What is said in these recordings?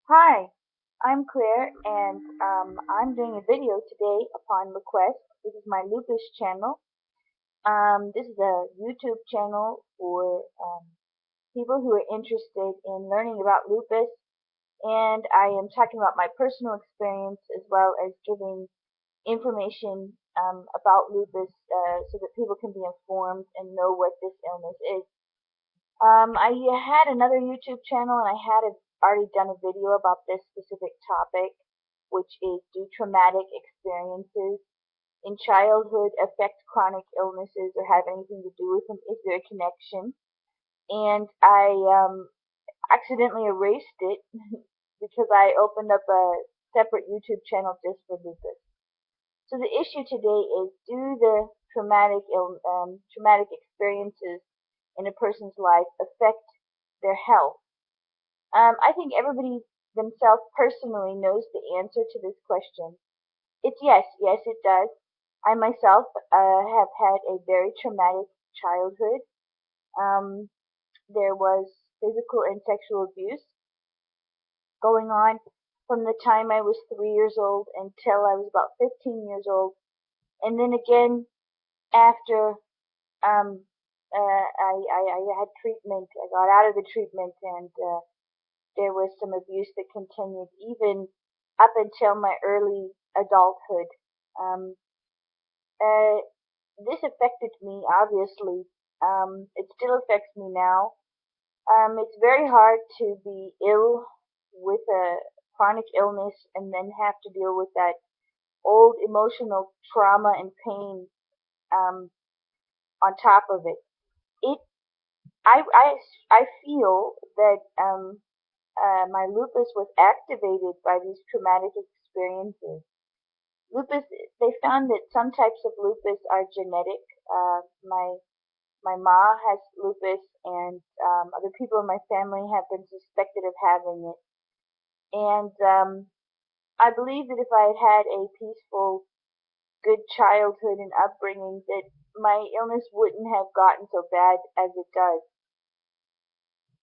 Hi, I'm Claire, and I'm doing a video today upon request. This is my Lupus channel. This is a YouTube channel for people who are interested in learning about lupus, and I am talking about my personal experience as well as giving information about lupus so that people can be informed and know what this illness is. I had another YouTube channel and I had already done a video about this specific topic, which is do traumatic experiences in childhood affect chronic illnesses or have anything to do with them? Is there a connection? And I accidentally erased it because I opened up a separate YouTube channel just for lupus. So the issue today is do the traumatic experiences in a person's life affect their health? I think everybody themselves personally knows the answer to this question. It's yes, yes, it does. I myself have had a very traumatic childhood. Um, there was physical and sexual abuse going on from the time I was 3 years old until I was about 15 years old. And then again, after I had treatment, I got out of the treatment and there was some abuse that continued even up until my early adulthood. Um, uh, this affected me, obviously. It still affects me now. It's very hard to be ill with a chronic illness and then have to deal with that old emotional trauma and pain um, on top of it. It, I feel that my lupus was activated by these traumatic experiences. Lupus, they found that some types of lupus are genetic. My ma has lupus, and other people in my family have been suspected of having it. And I believe that if I had had a peaceful, good childhood and upbringing, that my illness wouldn't have gotten so bad as it does.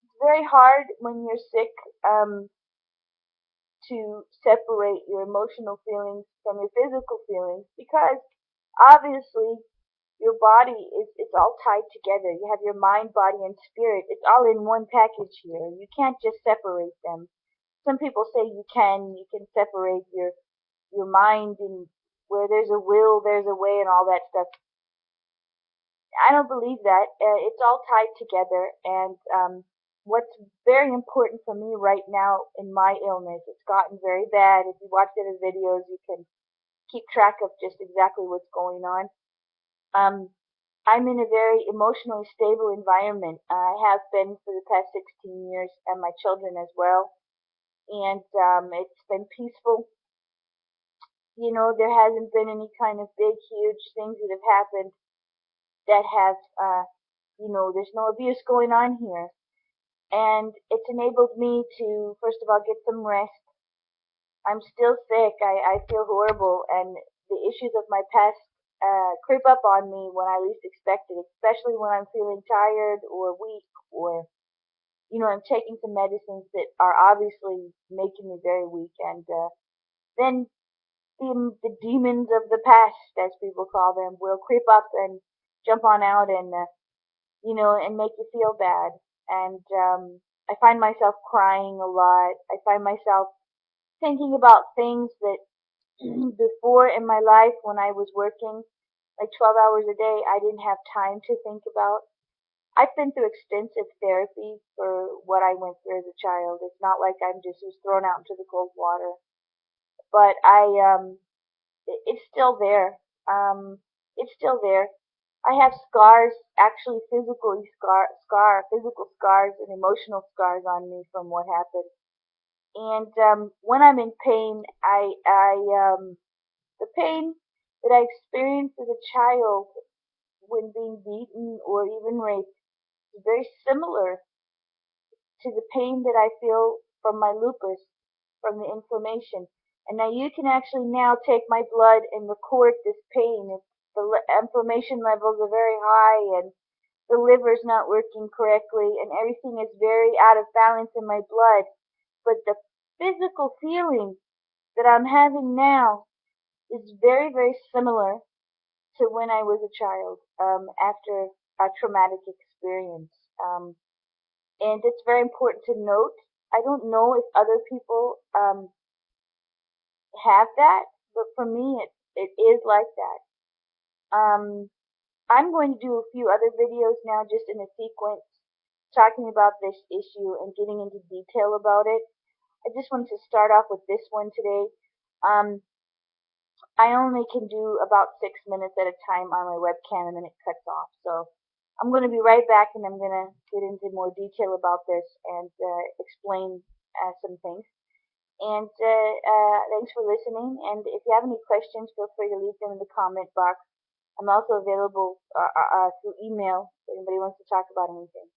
It's very hard when you're sick to separate your emotional feelings from your physical feelings because obviously your body is it's all tied together. You have your mind, body, and spirit. It's all in one package here. You can't just separate them. Some people say you can. You can separate your mind and where there's a will, there's a way, and all that stuff. I don't believe that. It's all tied together, and what's very important for me right now in my illness, it's gotten very bad. If you watch the other videos, you can keep track of just exactly what's going on. Um, I'm in a very emotionally stable environment. I have been for the past 16 years, and my children as well. And it's been peaceful. You know, there hasn't been any kind of big, huge things that have happened that have, there's no abuse going on here. And it's enabled me to, first of all, get some rest. I'm still sick. I feel horrible, and the issues of my past creep up on me when I least expect it, especially when I'm feeling tired or weak or, I'm taking some medicines that are obviously making me very weak. And then the demons of the past, as people call them, will creep up and jump on out and, and make you feel bad. And I find myself crying a lot. I find myself thinking about things that before in my life when I was working like 12 hours a day, I didn't have time to think about. I've been through extensive therapy for what I went through as a child. It's not like I'm just was thrown out into the cold water, but it's still there. It's still there. I have scars, actually physical scars and emotional scars on me from what happened. And when I'm in pain, the pain that I experienced as a child when being beaten or even raped is very similar to the pain that I feel from my lupus, from the inflammation. And now you can actually now take my blood and record this pain. If the inflammation levels are very high and the liver's not working correctly and everything is very out of balance in my blood, but the physical feeling that I'm having now is very, very similar to when I was a child, after a traumatic experience. And it's very important to note. I don't know if other people have that, but for me, it is like that. Um, I'm going to do a few other videos now, just in a sequence, talking about this issue and getting into detail about it. I just wanted to start off with this one today. Um, I only can do about 6 minutes at a time on my webcam and then it cuts off. So I'm going to be right back and I'm going to get into more detail about this and explain some things. And thanks for listening. And if you have any questions, feel free to leave them in the comment box. I'm also available through email if anybody wants to talk about anything.